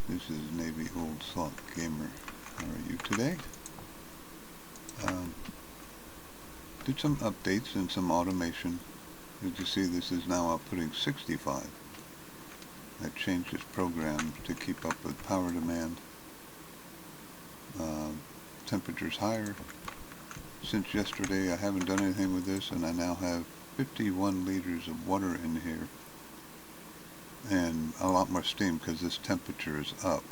This is Navy Old Salt Gamer. How are you today? Did some updates and some automation. As you see, this is now outputting 65. I changed this program to keep up with power demand. Temperature's higher. Since yesterday I haven't done anything with this, and I now have 51 liters of water in here and a lot more steam because this temperature is up.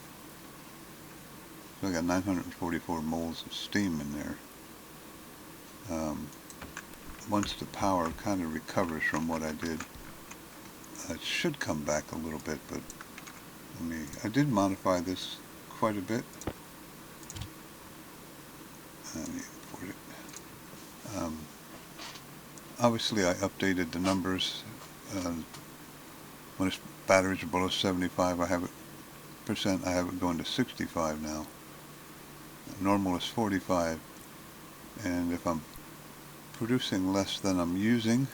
So I got 944 moles of steam in there. Once the power kind of recovers from what I did, it should come back a little bit, but I did modify this quite a bit. Let me import it. Obviously I updated the numbers. When its batteries are below 75, I have it going to 65 now. Normal is 45, and if I'm producing less than I'm using,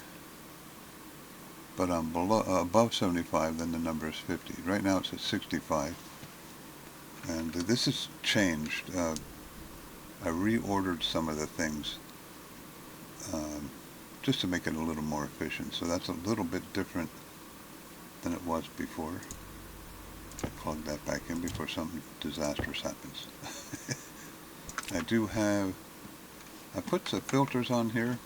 but I'm above 75, then the number is 50. Right now it's at 65, and this has changed. I reordered some of the things just to make it a little more efficient, so that's a little bit different than it was before. I'll plug that back in before something disastrous happens. I put some filters on here,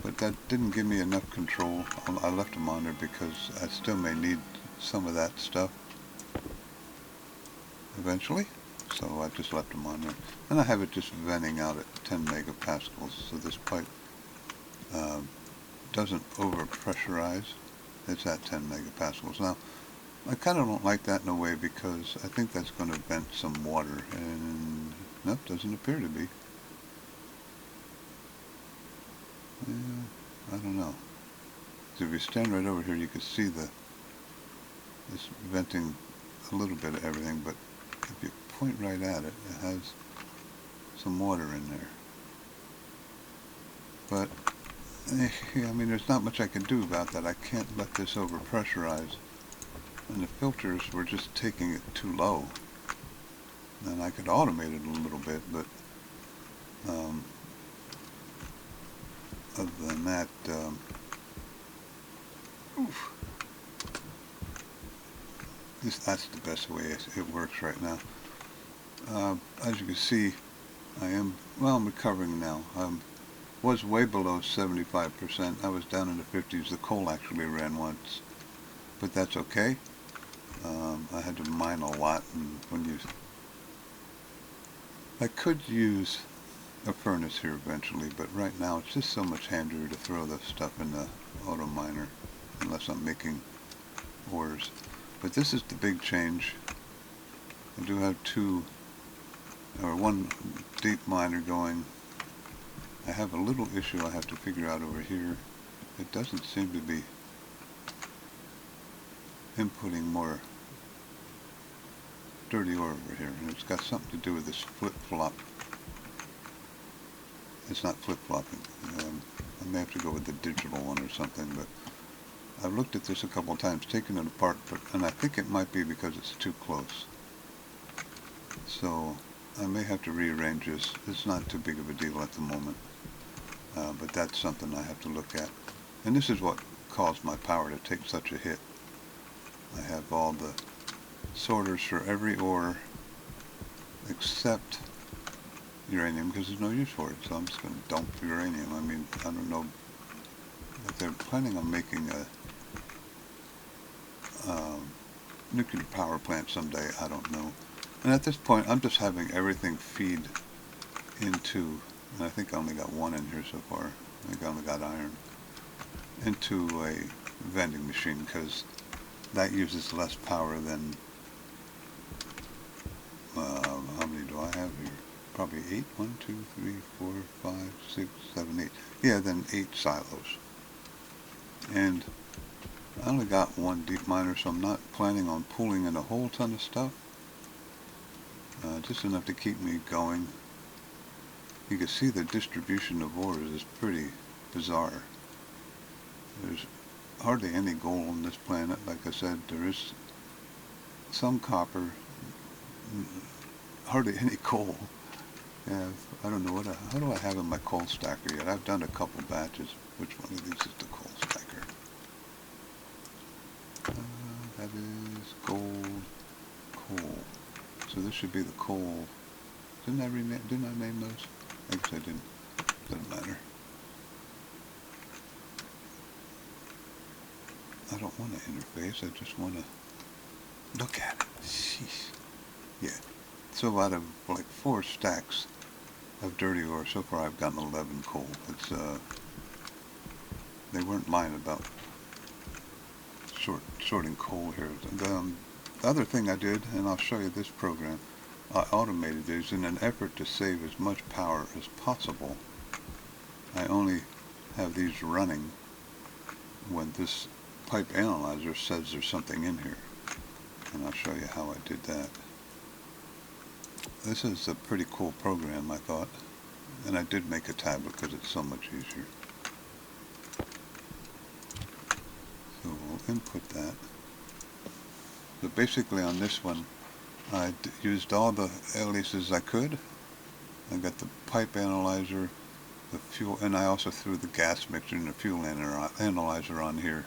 but that didn't give me enough control. I left them on there because I still may need some of that stuff eventually, so I just left them on there. And I have it just venting out at 10 megapascals, so this pipe doesn't over pressurize. It's at 10 megapascals. Now, I kind of don't like that in a way because I think that's going to vent some water, and nope, doesn't appear to be. I don't know. So if you stand right over here, you can see this venting a little bit of everything, but if you point right at it, it has some water in there. But, there's not much I can do about that. I can't let this over pressurize. And the filters were just taking it too low. And I could automate it a little bit, but other than that, that's the best way it works right now. As you can see, I'm recovering now. Was way below 75%. I was down in the 50s. The coal actually ran once, but that's okay. I had to mine a lot, and I could use a furnace here eventually, but right now it's just so much handier to throw the stuff in the auto miner unless I'm making ores. But this is the big change. I do have one Deepminer going. I have a little issue I have to figure out over here. It doesn't seem to be inputting more dirty ore over here, and it's got something to do with this flip-flop. It's not flip-flopping. I may have to go with the digital one or something, but I've looked at this a couple of times, taken it apart, and I think it might be because it's too close. So I may have to rearrange this. It's not too big of a deal at the moment, but that's something I have to look at. And this is what caused my power to take such a hit. I have all the sorters for every ore except uranium because there's no use for it, so I'm just going to dump uranium. I don't know if they're planning on making a nuclear power plant someday. I don't know. And at this point, I'm just having everything feed into, and I think I only got one in here so far. I think I only got iron, into a vending machine because that uses less power than, how many do I have here? Probably 8. 1, 2, 3, 4, 5, 6, 7, 8. Yeah, then 8 silos. And I only got one Deepminer, so I'm not planning on pulling in a whole ton of stuff. Just enough to keep me going. You can see the distribution of ores is pretty bizarre. There's hardly any gold on this planet. Like I said, there is some copper, hardly any coal. Yeah, I don't know how do I have in my coal stacker yet? I've done a couple batches. Which one of these is the coal stacker? That is gold coal. So this should be the coal. Didn't I name those? I guess I didn't. Doesn't matter. I don't want to interface. I just want to look at it. Sheesh. Yeah. So out of like 4 stacks of dirty ore, so far I've gotten 11 coal. It's they weren't lying about sorting coal here. The other thing I did, and I'll show you this program, I automated these in an effort to save as much power as possible. I only have these running when this pipe analyzer says there's something in here. And I'll show you how I did that. This is a pretty cool program, I thought. And I did make a tablet because it's so much easier. So we'll input that. So basically on this one, I used all the aliases I could. I got the pipe analyzer, the fuel, and I also threw the gas mixer and the fuel analyzer on here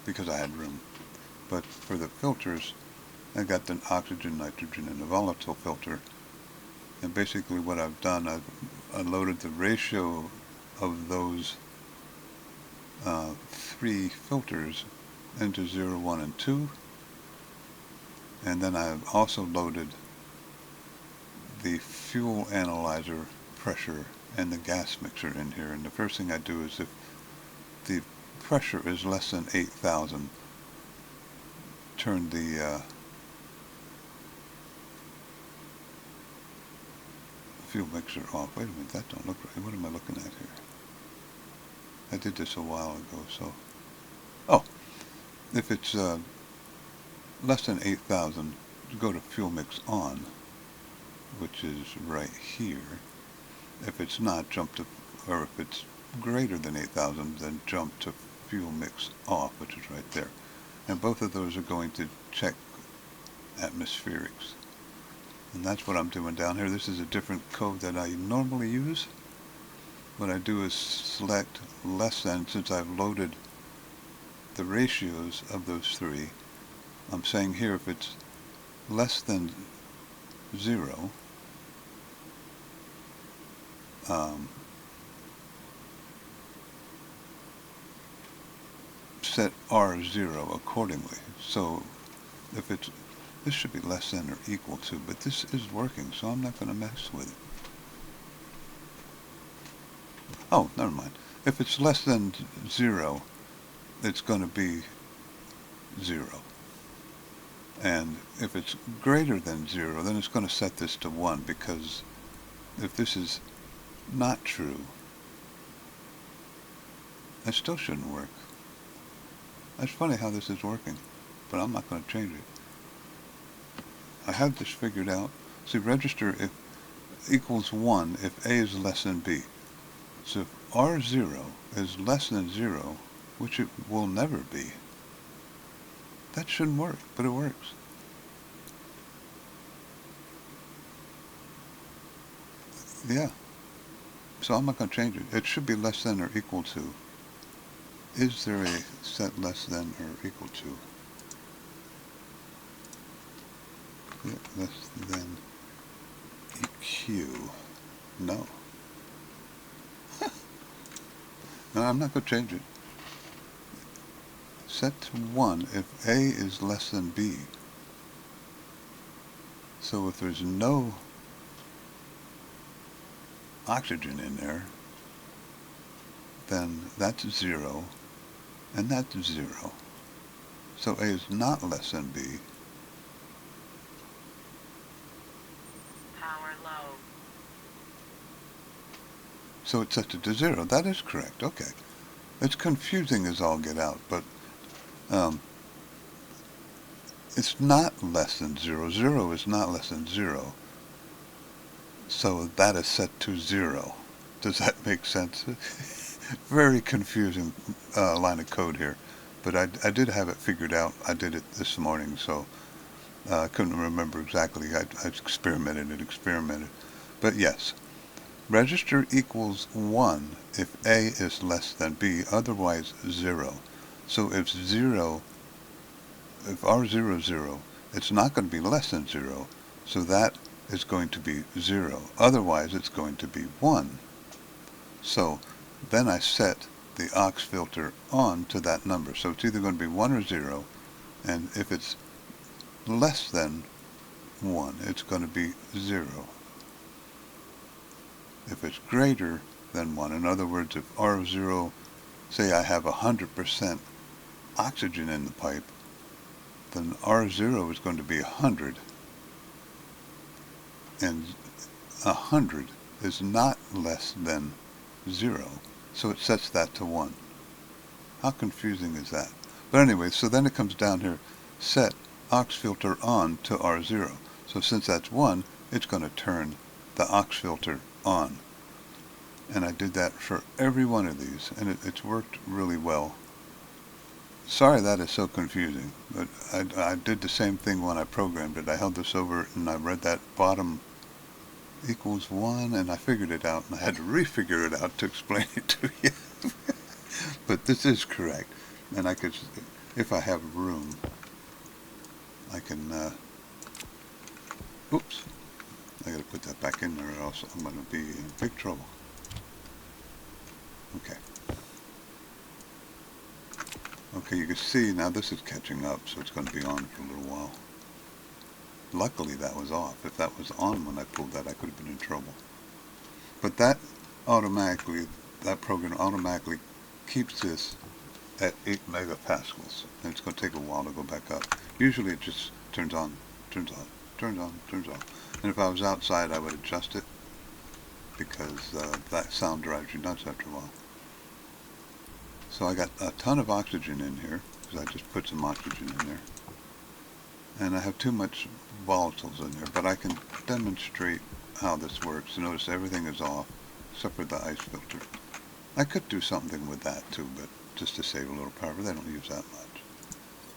because I had room. But for the filters, I got the oxygen, nitrogen, and the volatile filter. And basically what I've done, I loaded the ratio of those 3 filters into 0, 1, and 2. And then I've also loaded the fuel analyzer pressure and the gas mixer in here. And the first thing I do is if the pressure is less than 8,000, turn the fuel mixer off. Wait a minute, that don't look right. What am I looking at here? I did this a while ago, so... Oh! If it's less than 8,000, go to fuel mix on, which is right here. If it's not, jump to... Or if it's greater than 8,000, then jump to fuel mix off, which is right there. And both of those are going to check atmospherics. And that's what I'm doing down here. This is a different code that I normally use. What I do is select less than, since I've loaded the ratios of those 3. I'm saying here if it's less than 0, set R0 accordingly. So if it's, this should be less than or equal to, but this is working, so I'm not going to mess with it. Oh, never mind. If it's less than 0, it's going to be 0. And if it's greater than 0, then it's going to set this to 1, because if this is not true, it still shouldn't work. That's funny how this is working, but I'm not going to change it. I have this figured out. See, register if equals 1 if A is less than B. So if R0 is less than 0, which it will never be, that shouldn't work, but it works. Yeah. So I'm not going to change it. It should be less than or equal to. Is there a set less than or equal to? Yeah, less than EQ. No. No, I'm not going to change it. Set to 1 if A is less than B. So if there's no oxygen in there, then that's 0, and that's 0. So A is not less than B. Power low. So it's set to 0. That is correct. Okay. It's confusing as all get out, but it's not less than 0. 0 is not less than 0. So that is set to 0. Does that make sense? Very confusing line of code here. But I did have it figured out. I did it this morning, so I couldn't remember exactly. I experimented. But yes, register equals 1 if A is less than B, otherwise 0. So if R0 is 0, it's not going to be less than 0, so that is going to be 0. Otherwise, it's going to be 1. So then I set the aux filter on to that number. So it's either going to be 1 or 0, and if it's less than 1, it's going to be 0. If it's greater than 1, in other words, if R0, say I have 100% oxygen in the pipe, then R0 is going to be 100, and 100 is not less than 0, so it sets that to 1. How confusing is that? But anyway, so then it comes down here, set aux filter on to R0. So since that's 1, it's going to turn the aux filter on. And I did that for every one of these, and it's worked really well. Sorry that is so confusing, but I did the same thing when I programmed it. I held this over and I read that bottom equals 1, and I figured it out, and I had to refigure it out to explain it to you. But this is correct, and I could, if I have room, I can, oops, I gotta put that back in there, or else I'm gonna be in big trouble. Okay. Okay, you can see now this is catching up, so it's going to be on for a little while. Luckily that was off. If that was on when I pulled that, I could have been in trouble. But that program automatically keeps this at 8 megapascals. And it's going to take a while to go back up. Usually it just turns on, turns on, turns on, turns off. And if I was outside, I would adjust it, because that sound drives you nuts after a while. So I got a ton of oxygen in here, because I just put some oxygen in there. And I have too much volatiles in there, but I can demonstrate how this works. Notice everything is off, except for the ice filter. I could do something with that too, but just to save a little power, they don't use that much.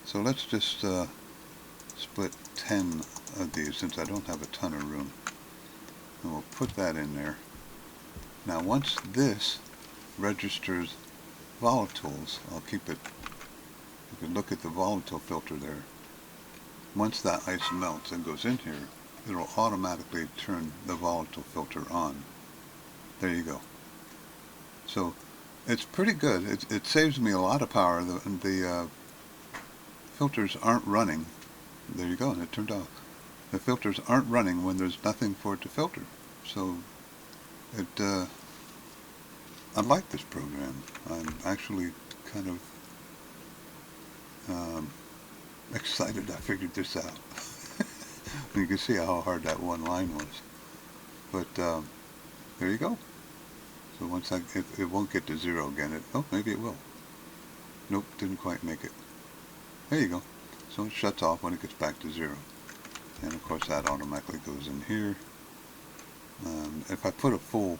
So let's just split 10 of these, since I don't have a ton of room. And we'll put that in there. Now once this registers volatiles, I'll keep it, you can look at the volatile filter there. Once that ice melts and goes in here, it'll automatically turn the volatile filter on. There you go. So it's pretty good. It saves me a lot of power. The filters aren't running. There you go, and it turned off. The filters aren't running when there's nothing for it to filter. So I like this program. I'm actually kind of excited I figured this out. You can see how hard that one line was. But there you go. So once it won't get to 0 again. Oh, maybe it will. Nope, didn't quite make it. There you go. So it shuts off when it gets back to 0. And of course that automatically goes in here. If I put a full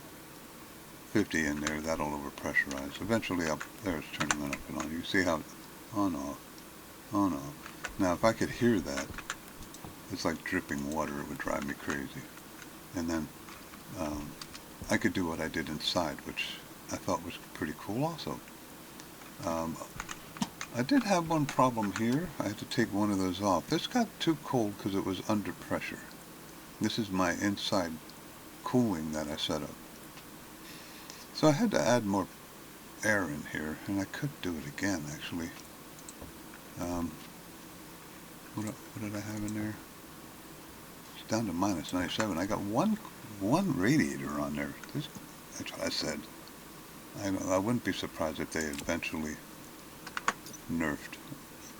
50 in there, that'll overpressurize. Eventually there it's turning on up and on. You see how on off, on off. Now if I could hear that, it's like dripping water. It would drive me crazy. And then I could do what I did inside, which I thought was pretty cool also. I did have one problem here. I had to take one of those off. This got too cold because it was under pressure. This is my inside cooling that I set up. So I had to add more air in here, and I could do it again actually. What did I have in there? It's down to minus 97. I got one radiator on there. That's what I said. I wouldn't be surprised if they eventually nerfed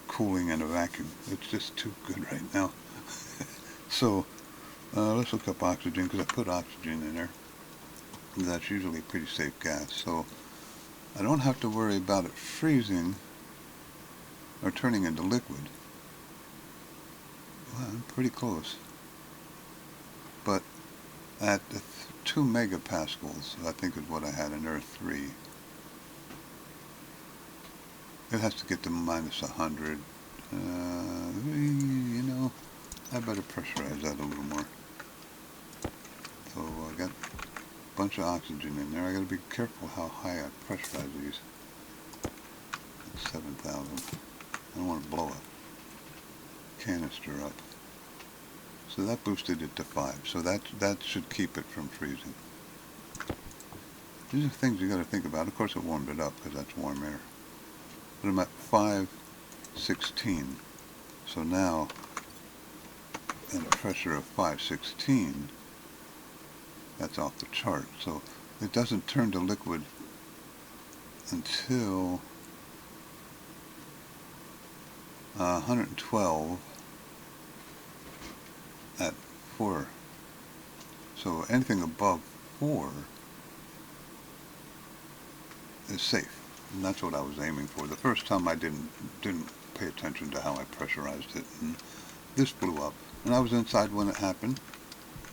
cooling in a vacuum. It's just too good right now. So let's look up oxygen, because I put oxygen in there. That's usually pretty safe gas, so I don't have to worry about it freezing or turning into liquid. Well, I'm pretty close. But at 2 megapascals, I think is what I had in Earth 3. It has to get to minus 100. You know, I better pressurize that a little more. So I got a bunch of oxygen in there. I got to be careful how high I pressurize these. That's 7,000. I don't want to blow a canister up. So that boosted it to 5. So that should keep it from freezing. These are things you got to think about. Of course, it warmed it up because that's warm air. But I'm at 516. So now, at a pressure of 516, that's off the chart. So it doesn't turn to liquid until 112 at 4. So anything above 4 is safe. And that's what I was aiming for. The first time I didn't pay attention to how I pressurized it, and this blew up. And I was inside when it happened,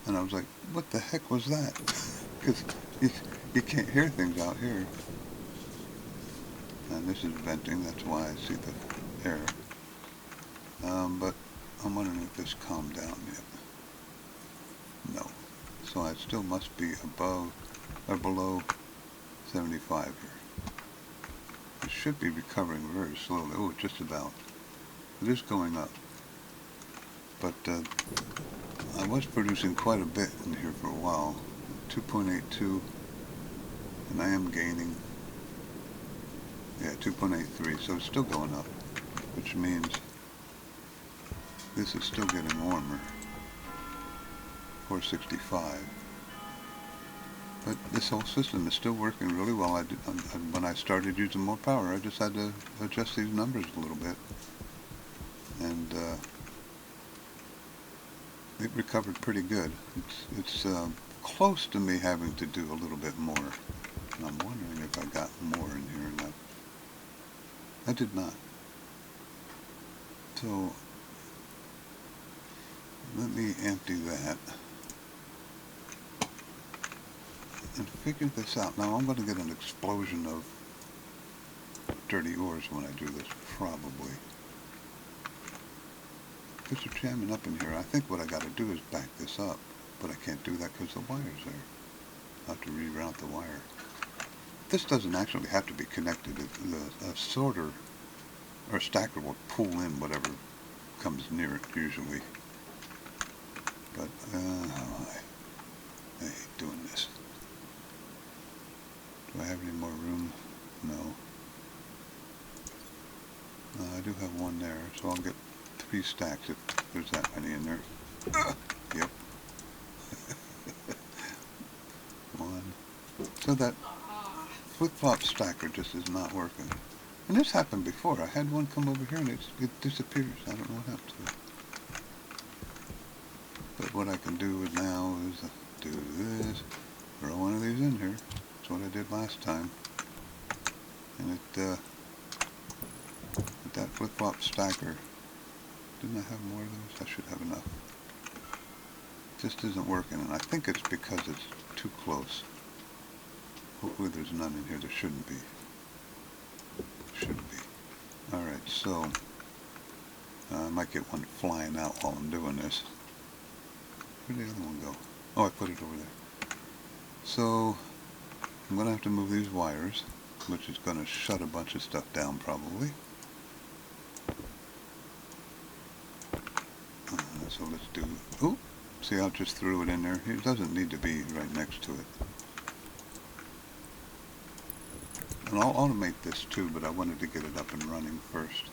and I was like, what the heck was that? Because you can't hear things out here. And this is venting, that's why I see the air. But I'm wondering if this calmed down yet. No. So I still must be above or below 75 here. It should be recovering very slowly. Oh, just about. It is going up. But I was producing quite a bit in here for a while. 2.82. And I am gaining. Yeah, 2.83. So it's still going up. Which means this is still getting warmer. 465. But this whole system is still working really well. When I started using more power, I just had to adjust these numbers a little bit. And it recovered pretty good. It's close to me having to do a little bit more. And I'm wondering if I got more in here or not. I did not. So let me empty that and figure this out. Now I'm going to get an explosion of dirty ores when I do this, probably. Because they're jamming up in here. I think what I got to do is back this up, but I can't do that because the wire's there. I'll have to reroute the wire. This doesn't actually have to be connected. A sorter or a stacker will pull in whatever comes near it usually. But I hate doing this. Do I have any more room? No. I do have one there, so I'll get 3 stacks if there's that many in there. Yep. One. So that flip-flop stacker just is not working. And this happened before. I had one come over here and it disappears. I don't know what happened to it. But what I can do now is do this. Throw one of these in here. That's what I did last time. And with that flip-flop stacker, didn't I have more of those? I should have enough. It just isn't working, and I think it's because it's too close. Hopefully there's none in here. There shouldn't be. Shouldn't be. Alright, so I might get one flying out while I'm doing this. Where'd the other one go? Oh, I put it over there. So I'm going to have to move these wires, which is going to shut a bunch of stuff down probably. So let's do, oh, see I just threw it in there. It doesn't need to be right next to it. And I'll automate this too, but I wanted to get it up and running first.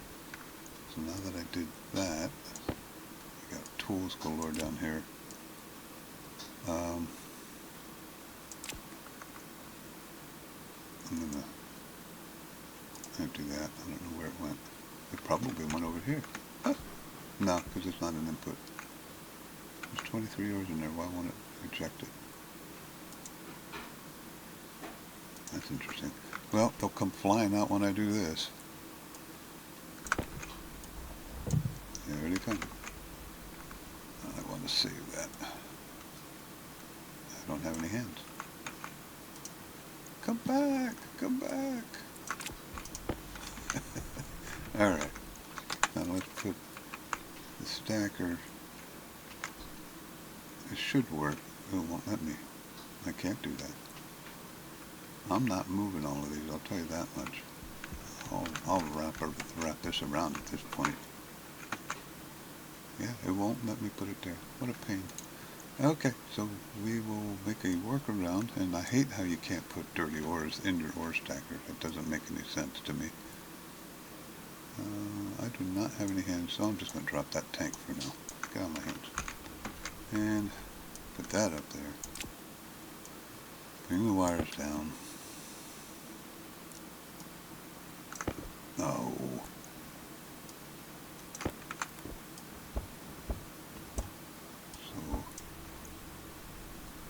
So now that I did that, I got tools galore down here. I'm going to empty that. I don't know where it went. It probably went over here. Huh? No, because it's not an input. There's 23 ores in there. Why won't it eject it? That's interesting. Well, they'll come flying out when I do this. There they come. I want to save that. I don't have any hands. Come back! Come back! Alright. Now let's put the stacker This should work. It won't let me. I can't do that. I'm not moving all of these, I'll tell you that much. I'll wrap this around at this point. Yeah, it won't let me put it there. What a pain. Okay, so we will make a workaround, and I hate how you can't put dirty ores in your ore stacker. That doesn't make any sense to me. I do not have any hands, so I'm just going to drop that tank for now. Get out of my hands. And put that up there. Bring the wires down. No. So,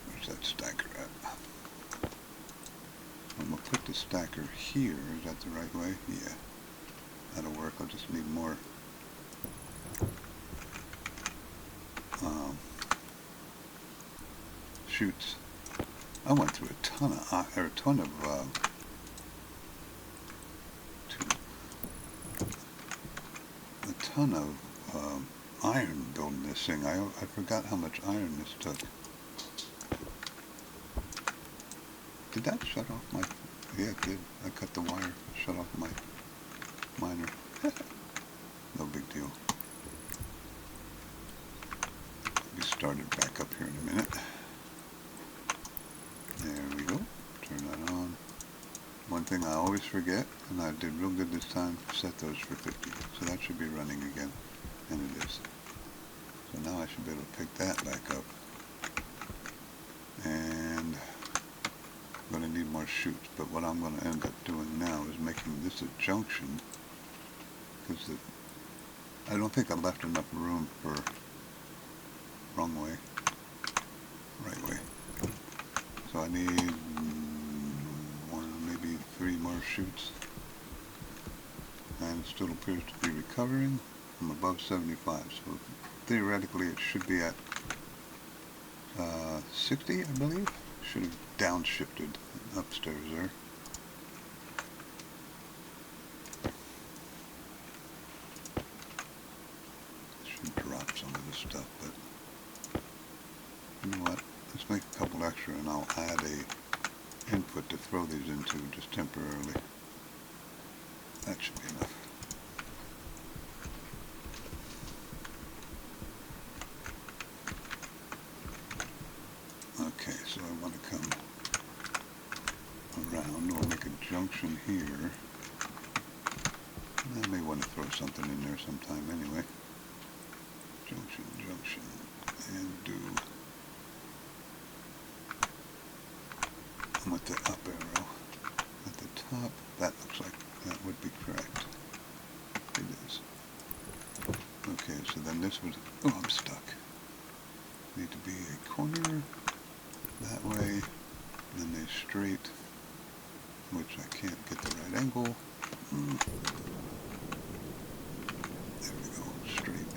where's that stacker at? I'm going to put the stacker here. Is that the right way? Yeah. That'll work. I'll just need more chutes. I went through a ton of iron building this thing. I forgot how much iron this took. Did that shut off my... Yeah, it did. I cut the wire. Shut off my miner. No big deal. Be started back up here in a minute. There we go. Turn that on. One thing I always forget, and I did real good this time, set those for 50. So that should be running again. And it is. So now I should be able to pick that back up. And I'm going to need more chutes. But what I'm going to end up doing now is making this a junction. Because I don't think I left enough room for... Wrong way. Right way. So I need maybe 3 more chutes. And it still appears to be recovering from above 75. So theoretically it should be at 60, I believe. Should have downshifted upstairs there. Should drop some of this stuff, but you know what? Let's make a couple extra and I'll add a input to throw these into just temporarily. That should be enough. Okay, so I want to come around. We'll make a junction here. I may want to throw something in there sometime anyway. Junction, and do... with the up arrow at the top. That looks like that would be correct. It is. Okay, so then this would... Oh, I'm stuck. Need to be a corner that way, and then a straight, which I can't get the right angle. There we go, straight.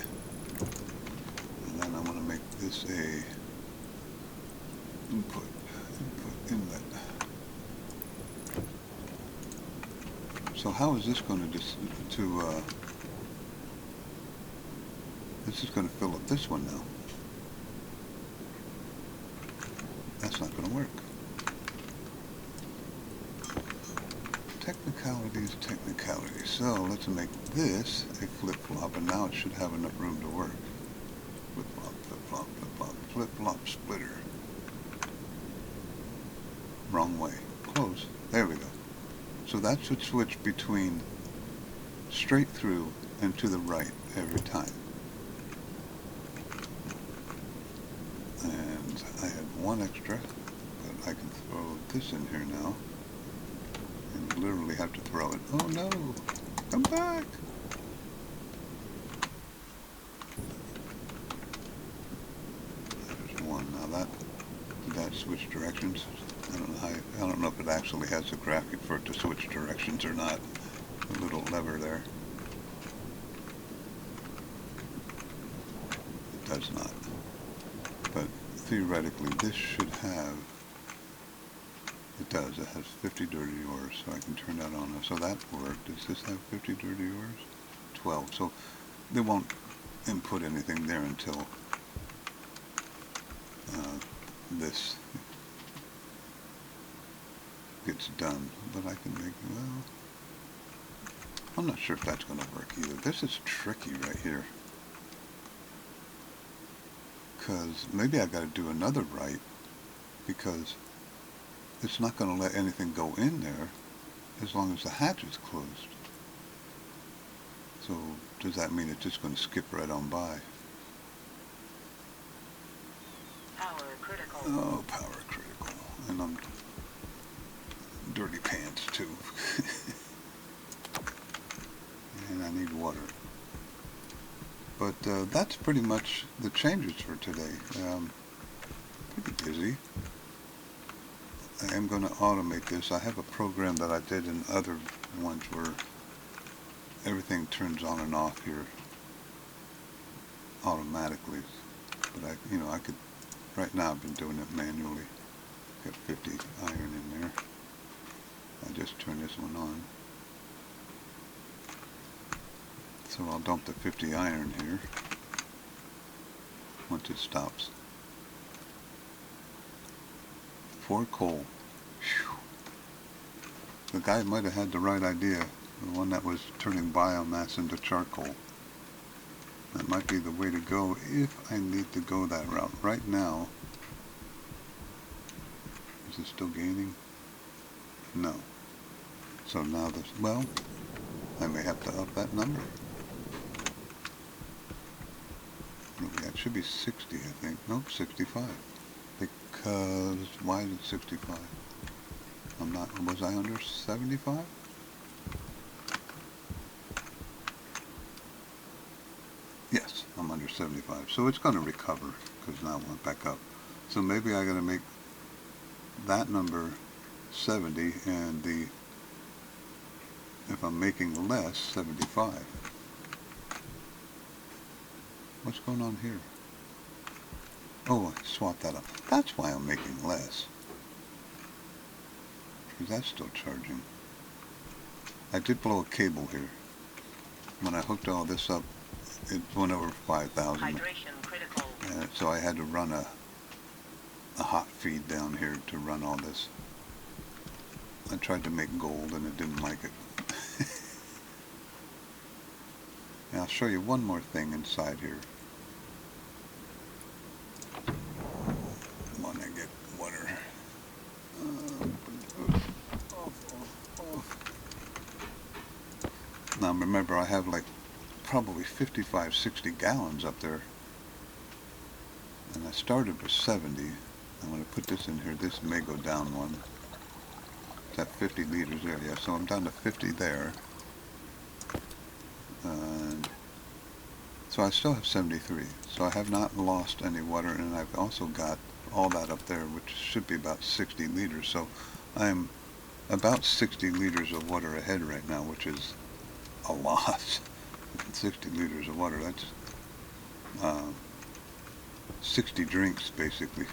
And then I want to make this a input, inlet. So how is this going to this is going to fill up this one now? That's not going to work. Technicalities. So let's make this a flip-flop, and now it should have enough room to work. Flip-flop, flip-flop, flip-flop, flip-flop splitter. Wrong way. Close. There we go. So that should switch between straight through and to the right every time. And I had one extra, but I can throw this in here now. And literally have to throw it. Oh no! Come back! There's one. Now did that switch directions? I don't know if it actually has a graphic for it to switch directions or not. The little lever there. It does not. But theoretically this should have, it does, it has 50 dirty ores, so I can turn that on. So that worked. Does this have 50 dirty ores? 12. So they won't input anything there until this gets done. But I can make, well, I'm not sure if that's going to work either. This is tricky right here. Because maybe I got to do another right, because it's not going to let anything go in there as long as the hatch is closed. So does that mean it's just going to skip right on by? Power critical. Oh, power critical. And I'm dirty pants too. And I need water. But that's pretty much the changes for today. Pretty busy. I am going to automate this. I have a program that I did in other ones where everything turns on and off here automatically. But I could, right now I've been doing it manually. Got 50 iron in there. I just turn this one on. So I'll dump the 50 iron here once it stops. 4 coal. Whew. The guy might have had the right idea, the one that was turning biomass into charcoal. That might be the way to go if I need to go that route. Right now, is it still gaining? No. So now this, well, I may have to up that number. That should be 60, I think. Nope, 65. Because, why is it 65? I'm not, was I under 75? Yes, I'm under 75. So it's going to recover, because now it went back up. So maybe I got to make that number 70, and the, if I'm making less, 75. What's going on here? Oh, I swapped that up. That's why I'm making less. Because that's still charging. I did blow a cable here. When I hooked all this up, it went over 5,000. Hydration critical. So I had to run a hot feed down here to run all this. I tried to make gold and it didn't like it. Now I'll show you one more thing inside here. Come on, I get water. Now remember, I have like probably 55, 60 gallons up there. And I started with 70. I'm going to put this in here. This may go down one. It's at 50 liters there. Yeah, so I'm down to 50 there. And so I still have 73. So I have not lost any water, and I've also got all that up there, which should be about 60 liters. So I'm about 60 liters of water ahead right now, which is a lot. 60 liters of water, that's 60 drinks basically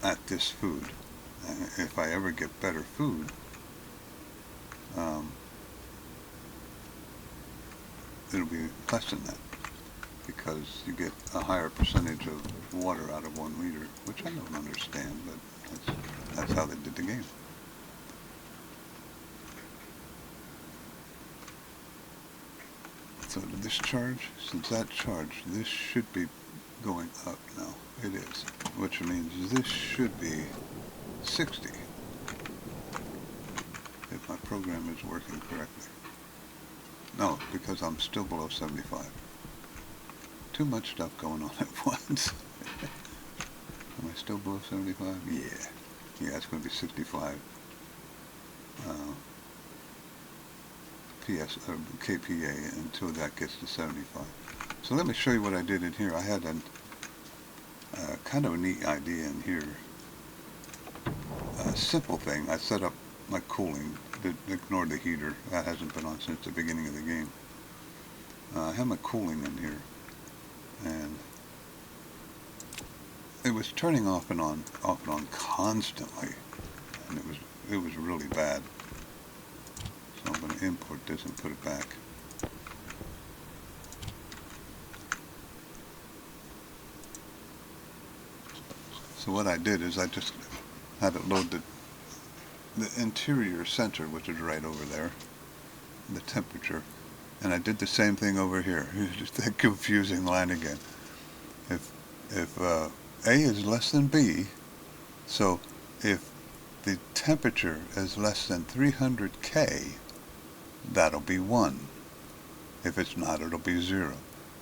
at this food. If I ever get better food, it'll be less than that, because you get a higher percentage of water out of 1 liter, which I don't understand, but that's how they did the game. So to this charge, since that charged, this should be going up now. It is, which means this should be 60 if my program is working correctly. No, because I'm still below 75. Too much stuff going on at once. Am I still below 75? Yeah. Yeah, it's going to be 65. KPA until that gets to 75. So let me show you what I did in here. I had a kind of a neat idea in here. A simple thing. I set up my cooling. Ignore the heater. That hasn't been on since the beginning of the game. I have my cooling in here, and it was turning off and on constantly, and it was really bad. So I'm going to import this and put it back. So what I did is I just had it load the interior sensor, which is right over there, the temperature, and I did the same thing over here. Just that confusing line again. If A is less than B, so if the temperature is less than 300 K, that'll be 1. If it's not, it'll be 0.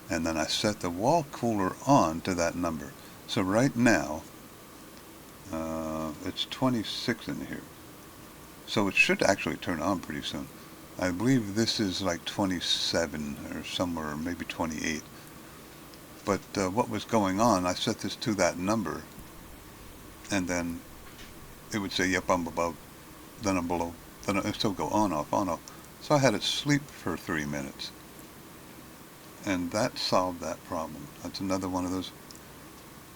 And then I set the wall cooler on to that number. So right now, it's 26 in here. So it should actually turn on pretty soon. I believe this is like 27 or somewhere, or maybe 28. But what was going on, I set this to that number, and then it would say, yep, I'm above, then I'm below, then it would still go on, off, on, off. So I had it sleep for 3 minutes. And that solved that problem. That's another one of those,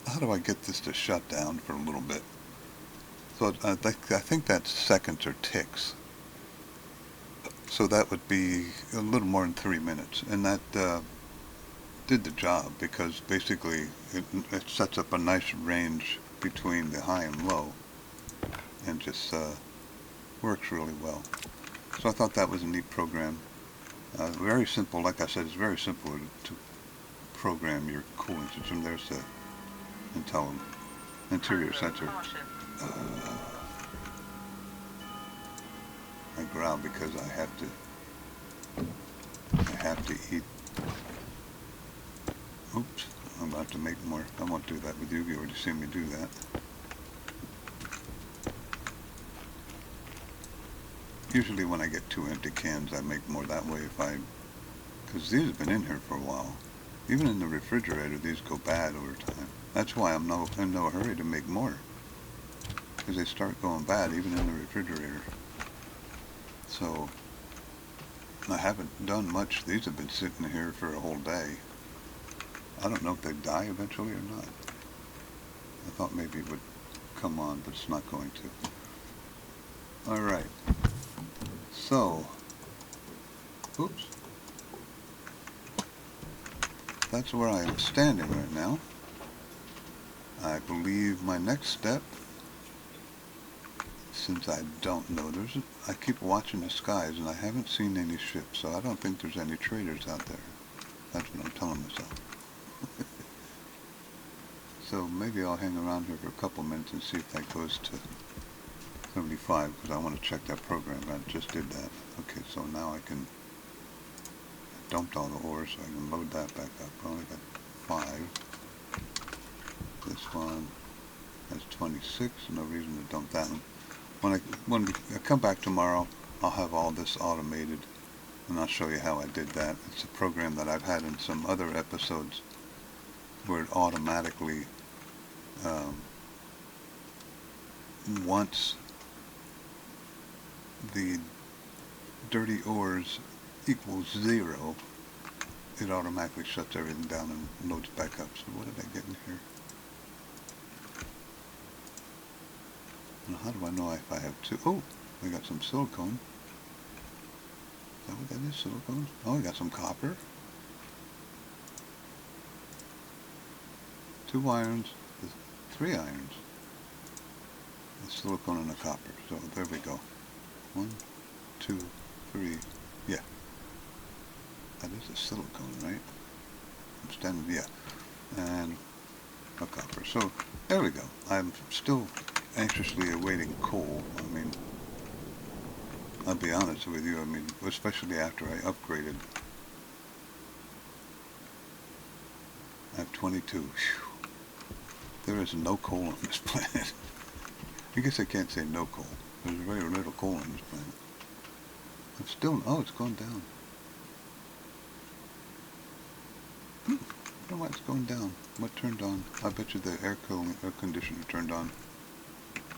how do I get this to shut down for a little bit? So I think that's seconds or ticks. So that would be a little more than 3 minutes. And that did the job, because basically it sets up a nice range between the high and low, and just works really well. So I thought that was a neat program. Very simple, like I said, it's very simple to program your cooling system. There's the interior sensor. I growl because I have to eat. Oops, I'm about to make more. I won't do that with you. You already seen me do that. Usually when I get 2 empty cans, I make more that way because these have been in here for a while. Even in the refrigerator, these go bad over time. That's why I'm in no hurry to make more, because they start going bad even in the refrigerator. So I haven't done much. These have been sitting here for a whole day. I don't know if they die eventually or not. I thought maybe it would come on, but it's not going to. Alright. So, oops. That's where I am standing right now. I believe my next step, since I don't know, I keep watching the skies and I haven't seen any ships, so I don't think there's any traders out there. That's what I'm telling myself. So maybe I'll hang around here for a couple minutes and see if that goes to 75, because I want to check that program. I just did that. Okay, so now I dumped all the ore, so I can load that back up. I only got 5. This one has 26, no reason to dump that one. When I come back tomorrow, I'll have all this automated, and I'll show you how I did that. It's a program that I've had in some other episodes where it automatically, once the dirty ores equals 0, it automatically shuts everything down and loads back up. So what did I get in here? And how do I know if I have 2? Oh, I got some silicone. Is that what that is, silicone? Oh, I got some copper. 2 irons, 3 irons. The silicone and the copper. So there we go. 1, 2, 3. Yeah. That is a silicone, right? I'm standing, yeah. And a copper. So there we go. I'm still anxiously awaiting coal. I mean, I'll be honest with you. I mean, especially after I upgraded. I have 22. Whew. There is no coal on this planet. I guess I can't say no coal. There's very little coal on this planet. It's still, oh, it's gone down. I don't know why it's going down. What turned on? I bet you the air conditioner turned on.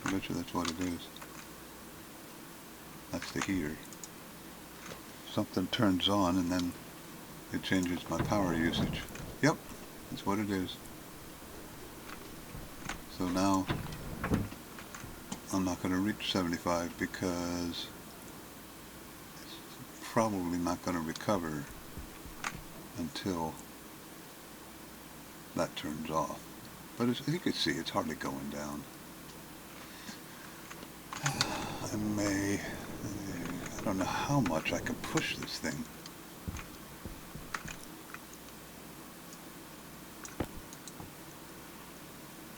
I bet you that's what it is. That's the heater. Something turns on and then it changes my power usage. Yep, that's what it is. So now I'm not going to reach 75 because it's probably not going to recover until that turns off. But as you can see, it's hardly going down. I don't know how much I can push this thing.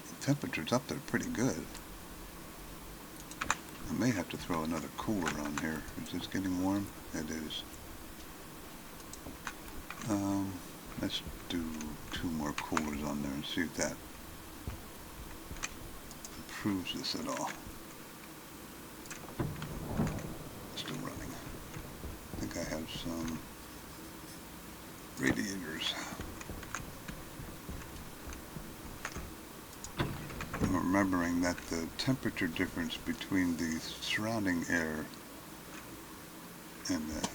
The temperature's up there pretty good. I may have to throw another cooler on here. Is this getting warm? It is. Let's do 2 more coolers on there and see if that improves this at all. Still running. I think I have some radiators. I'm remembering that the temperature difference between the surrounding air and the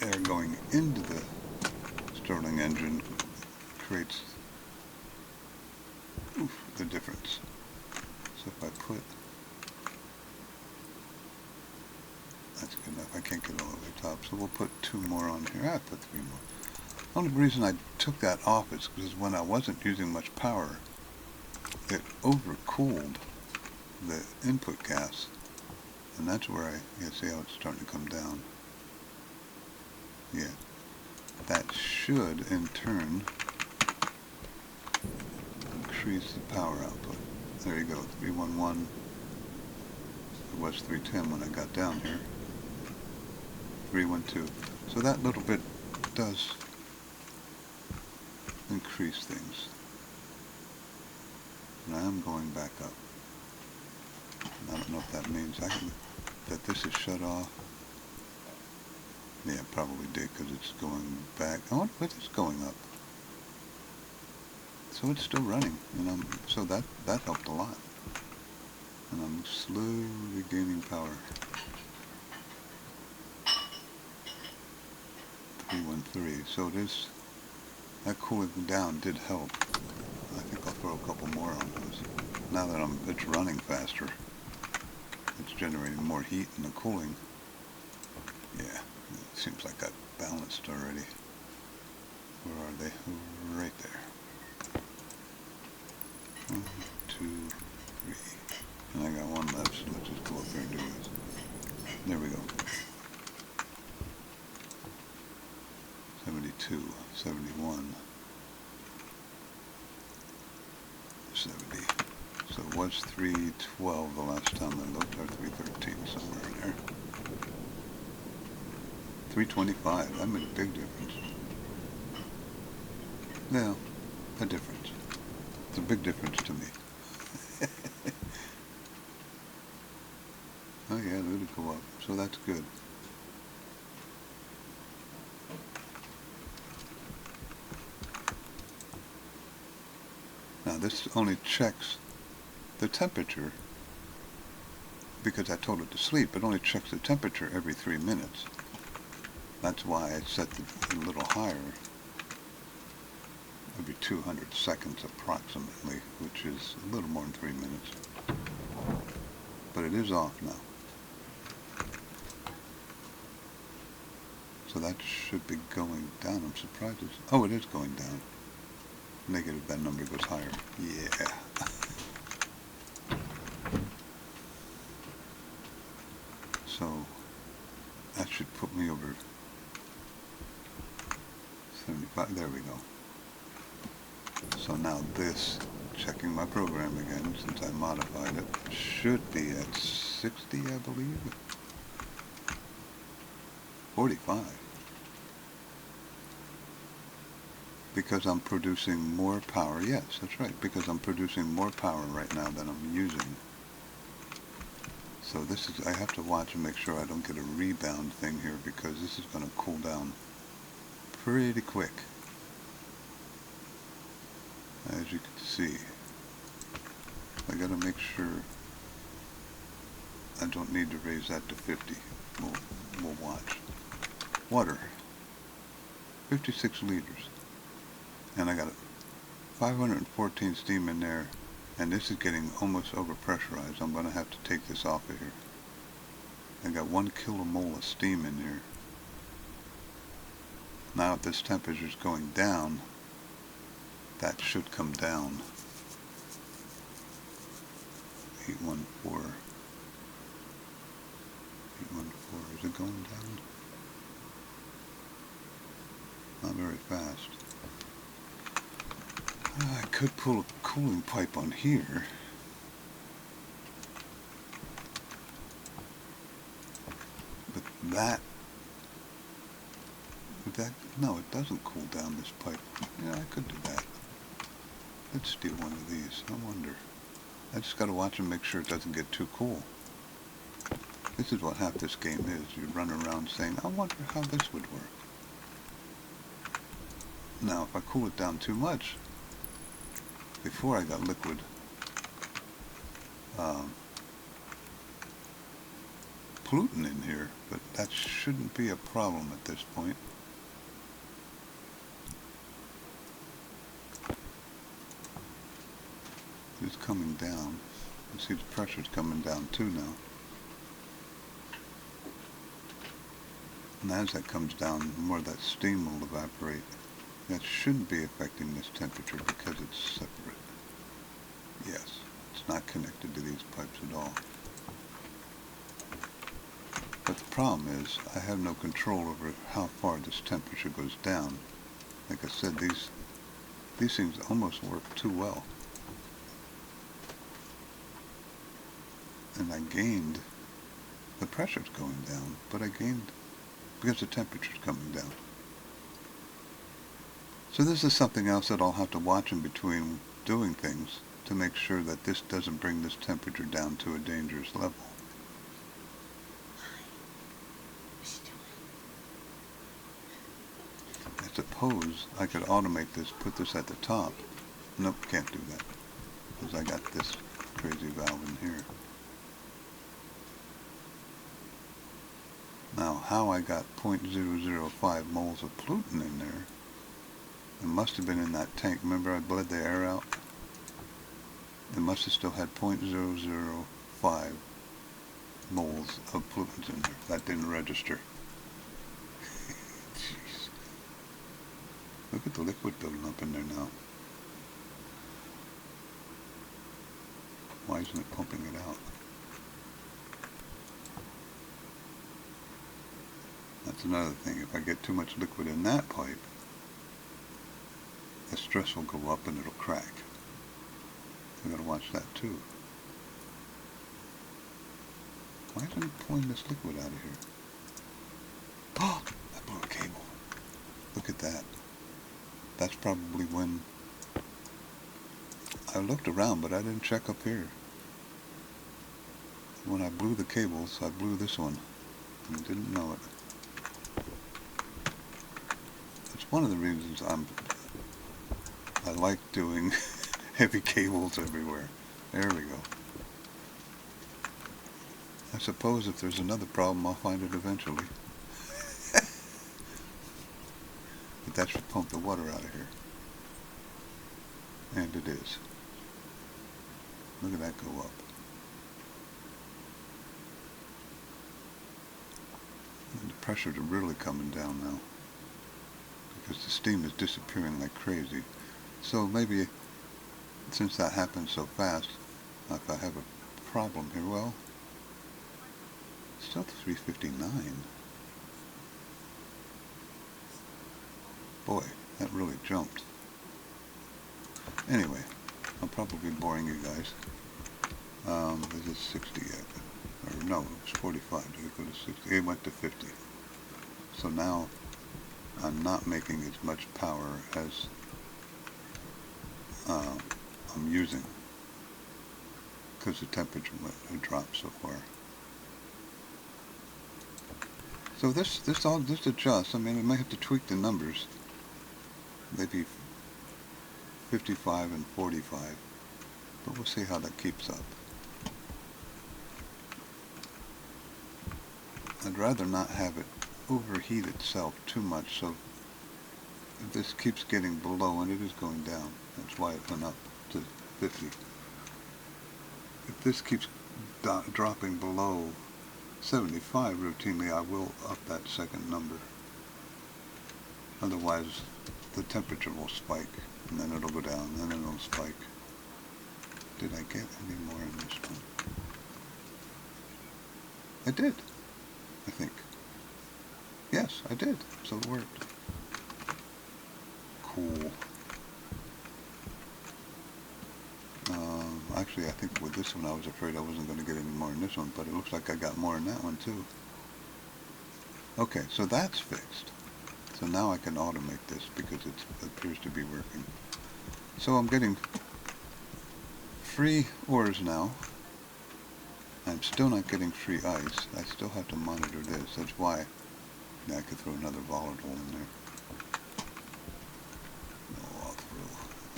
air going into the Stirling engine creates the difference. So if I put, that's good enough. I can't get all the way top, so we'll put 2 more on here. I put 3 more. The only reason I took that off is because when I wasn't using much power, it overcooled the input gas, and that's where you see how it's starting to come down. Yeah, that should in turn increase the power output. There you go, 311. It was 310 when I got down here. 312. So that little bit does increase things. And I am going back up. I don't know if that means that this is shut off. Yeah, it probably did because it's going back. I wonder what is going up. So it's still running, and so that helped a lot. And I'm slowly gaining power. 313. So it is. That cooling down did help. I think I'll throw a couple more on those. Now that it's running faster, it's generating more heat in the cooling. Yeah, it seems like that balanced already. Where are they? Right there. 1, 2, 3. And I got one left, so let's just go up there and do this. There we go. 72, 71. 70. So it was 312 the last time I looked, or 313, somewhere in there. 325, that made a big difference. Well, a difference. It's a big difference to me. Oh yeah, it did go up, so that's good. Now this only checks the temperature, because I told it to sleep. It only checks the temperature every 3 minutes. That's why I set it a little higher, every 200 seconds approximately, which is a little more than 3 minutes. But it is off now. So that should be going down. I'm surprised it's, oh, it is going down. Negative, that number goes higher. Yeah. So that should put me over 75. There we go. So now this, checking my program again since I modified it, should be at 60, I believe. 45. Because I'm producing more power. Yes, that's right. Because I'm producing more power right now than I'm using. So this is, I have to watch and make sure I don't get a rebound thing here, because this is going to cool down pretty quick. As you can see, I got to make sure I don't need to raise that to 50. We'll watch. Water, 56 liters. And I got 514 steam in there, and this is getting almost overpressurized. I'm going to have to take this off of here. I got 1 kilomole of steam in there. Now if this temperature is going down, that should come down. 814. 814. Is it going down? Not very fast. I could pull a cooling pipe on here. But that... No, it doesn't cool down this pipe. Yeah, I could do that. Let's steal one of these. I wonder. I just gotta watch and make sure it doesn't get too cool. This is what half this game is. You run around saying, I wonder how this would work. Now, if I cool it down too much, before I got liquid pollutant in here, but that shouldn't be a problem at this point. It's coming down. You see the pressure's coming down too now. And as that comes down, more of that steam will evaporate. That shouldn't be affecting this temperature because it's separate. Yes, it's not connected to these pipes at all. But the problem is, I have no control over how far this temperature goes down. Like I said, these things almost work too well. And I gained, the pressure's going down, but I gained because the temperature's coming down. So this is something else that I'll have to watch in between doing things to make sure that this doesn't bring this temperature down to a dangerous level. I suppose I could automate this, put this at the top. Nope, can't do that, because I got this crazy valve in here. Now, how I got 0.005 moles of pollutant in there, it must have been in that tank. Remember I bled the air out? It must have still had 0.005 moles of pollutants in there. That didn't register. Jeez. Look at the liquid building up in there now. Why isn't it pumping it out? That's another thing. If I get too much liquid in that pipe, the stress will go up and it'll crack. I've got to watch that too. Why isn't it pulling this liquid out of here? Oh! I blew a cable. Look at that. That's probably when... I looked around, but I didn't check up here. When I blew the cables, I blew this one. And I didn't know it. It's one of the reasons I like doing heavy cables everywhere. There we go. I suppose if there's another problem, I'll find it eventually. But that should pump the water out of here. And it is. Look at that go up. And the pressures are really coming down now, because the steam is disappearing like crazy. So maybe, since that happens so fast, if I have a problem here, well, still 359. Boy, that really jumped. Anyway, I'm probably boring you guys. Is it 60 yet? Or no, it was 45. Did it go to 60? It went to 50. So now I'm not making as much power as I'm using, because the temperature dropped so far. So this adjusts. I mean, I might have to tweak the numbers. Maybe 55 and 45, but we'll see how that keeps up. I'd rather not have it overheat itself too much, so if this keeps getting below, and it is going down, that's why it went up to 50. If this keeps dropping below 75 routinely, I will up that second number. Otherwise, the temperature will spike. and then it'll go down, and then it'll spike. Did I get any more in this one? I did, I think. Yes, I did, so it worked. Cool. Actually, I think with this one I was afraid I wasn't going to get any more in this one, but it looks like I got more in that one too. Okay, so that's fixed. So now I can automate this because it appears to be working. So I'm getting free ores now. I'm still not getting free ice. I still have to monitor this. That's why I could throw another volatile in there. No, I'll throw.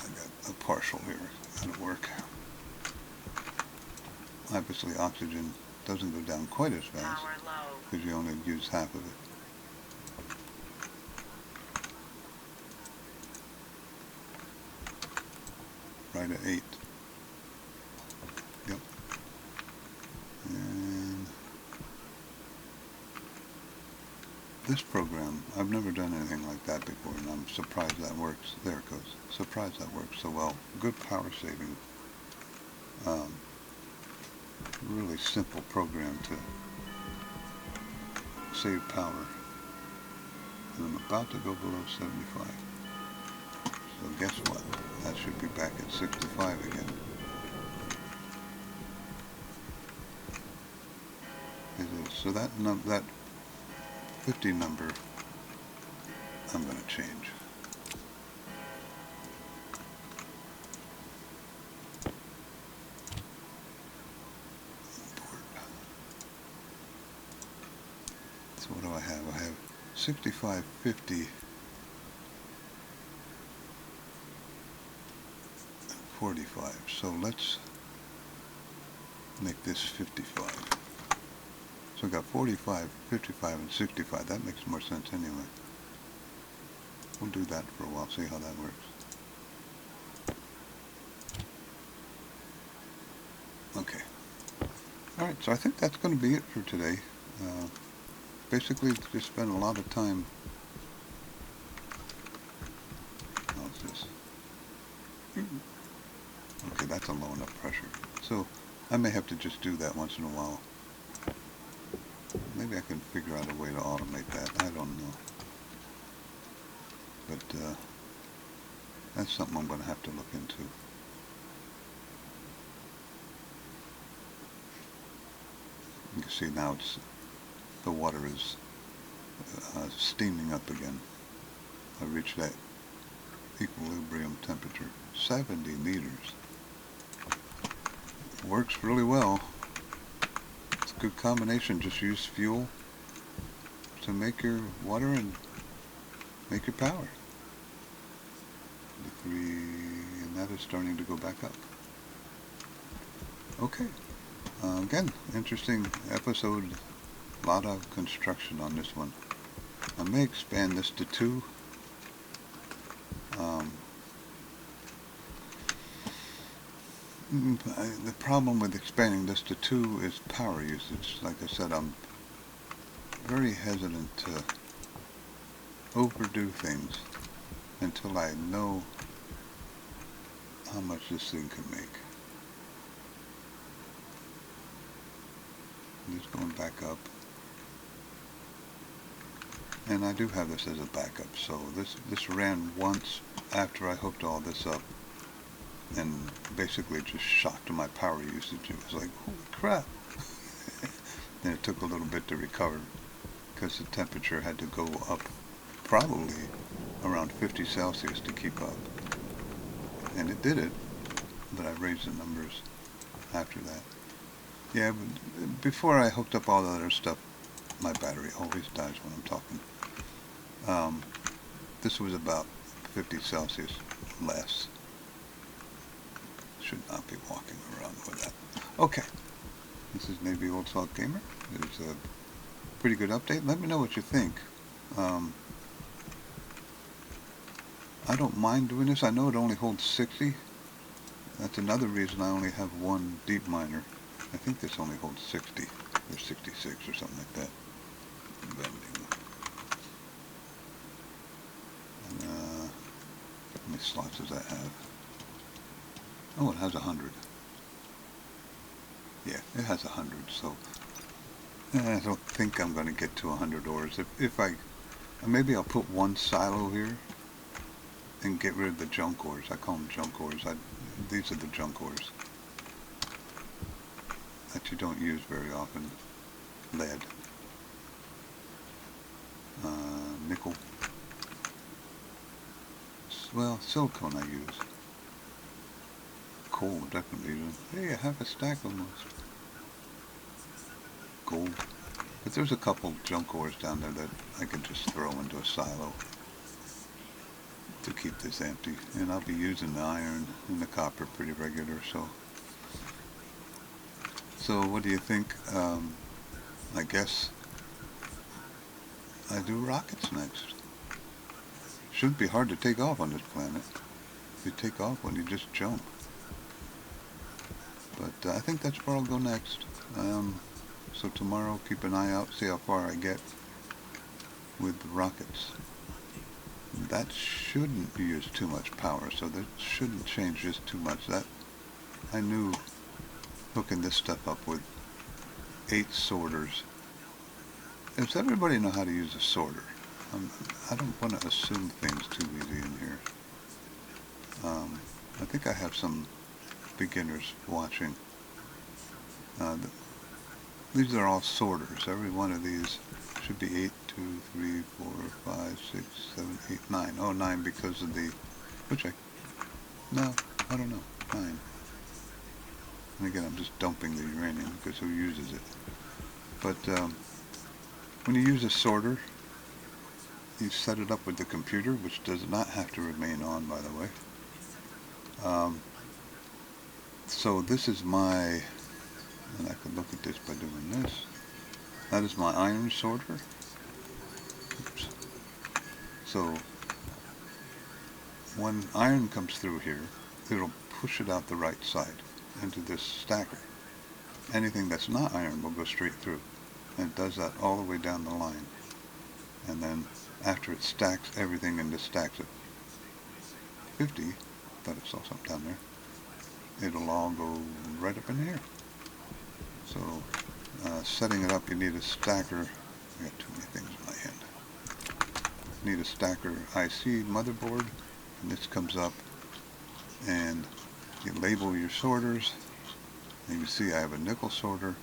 I got a partial here. That'll work. Obviously, oxygen doesn't go down quite as fast because you only use half of it. Right at 8. Yep. And this program, I've never done anything like that before, and I'm surprised that works. There it goes. Surprised that works so well. Good power saving. Really simple program to save power. And I'm about to go below 75. So guess what? That should be back at 65 again. It is. So that 50 number, I'm going to change. So what do I have? I have 65, 50, 45. So let's make this 55. So I got 45, 55, and 65. That makes more sense anyway. We'll do that for a while, see how that works. Okay. Alright, so I think that's going to be it for today. Basically, just spent a lot of time. How's this? Okay, that's a low enough pressure. So I may have to just do that once in a while. Maybe I can figure out a way to automate that. I don't know. But that's something I'm going to have to look into. You can see now the water is steaming up again. I reached that equilibrium temperature, 70 meters. Works really well. It's a good combination. Just use fuel to make your water and make your power. And that is starting to go back up. Okay. Again, interesting episode. A lot of construction on this one. I may expand this to 2. The problem with expanding this to 2 is power usage. Like I said, I'm very hesitant to overdo things until I know how much this thing can make. Just going back up. And I do have this as a backup, so this ran once after I hooked all this up, and basically it just shocked my power usage. It was like, holy crap! And it took a little bit to recover because the temperature had to go up probably around 50 Celsius to keep up. And it did it, but I raised the numbers after that. Yeah, but before I hooked up all the other stuff, my battery always dies when I'm talking. This was about 50 Celsius less. Should not be walking around with that. Okay, this is Navy Old Salt Gamer. It's a pretty good update. Let me know what you think. I don't mind doing this. I know it only holds 60. That's another reason I only have one Deepminer. I think this only holds 60 or 66 or something like that. Bending. Let me slots does that have? Oh, it has 100. Yeah, it has 100, so I don't think I'm going to get to 100 ores. If I, maybe I'll put one silo here and get rid of the junk ores. I call them junk ores. These are the junk ores that you don't use very often. Lead, nickel, well, silicone I use. Coal, definitely. Hey, I have a stack almost. Gold. But there's a couple junk ores down there that I can just throw into a silo to keep this empty. And I'll be using the iron and the copper pretty regular, so. So what do you think? I guess I do rockets next. Shouldn't be hard to take off on this planet. You take off when you just jump. But I think that's where I'll go next. So tomorrow, keep an eye out, see how far I get with the rockets. That shouldn't use too much power, so that shouldn't change just too much. That I knew hooking this stuff up with 8 sorters. Does everybody know how to use a sorter? I don't want to assume things too easy in here. I think I have some beginners watching. These are all sorters. Every one of these should be 8, 2, 3, 4, 5, 6, 7, 8, 9. Oh, 9 because of the, no, I don't know, 9. And again, I'm just dumping the uranium because who uses it? But when you use a sorter, you set it up with the computer, which does not have to remain on, by the way. So this is my, and I can look at this by doing this. That is my iron sorter. Oops. So when iron comes through here, it'll push it out the right side into this stacker. Anything that's not iron will go straight through. And it does that all the way down the line. And then after it stacks everything into stacks of 50, thought I saw something down there, it'll all go right up in here. So setting it up, you need a stacker. I got too many things in my hand. You need a stacker IC motherboard, and this comes up, and you label your sorters, and you see I have a nickel sorter,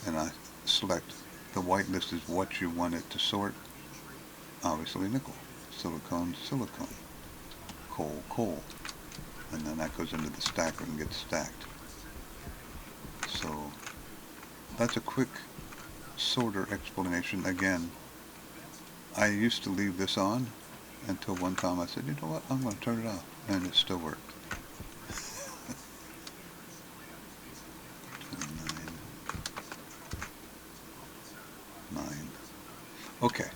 and I select the white list is what you want it to sort. Obviously nickel, silicone, silicone, coal, coal, and then that goes into the stacker and gets stacked. So that's a quick sorter explanation. Again, I used to leave this on until one time I said, you know what, I'm going to turn it off, and it still worked. 9. Okay,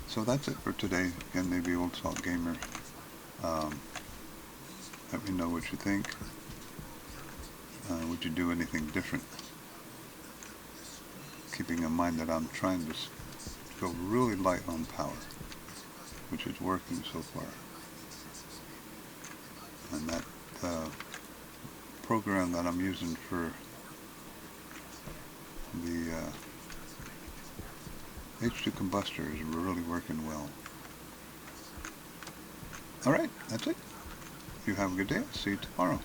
so that's it for today. Again, maybe Old Salt Gamer. Let me know what you think. Would you do anything different? Keeping in mind that I'm trying to go really light on power, which is working so far. And that program that I'm using for the H2 combuster is really working well. Alright, that's it. You have a good day. See you tomorrow.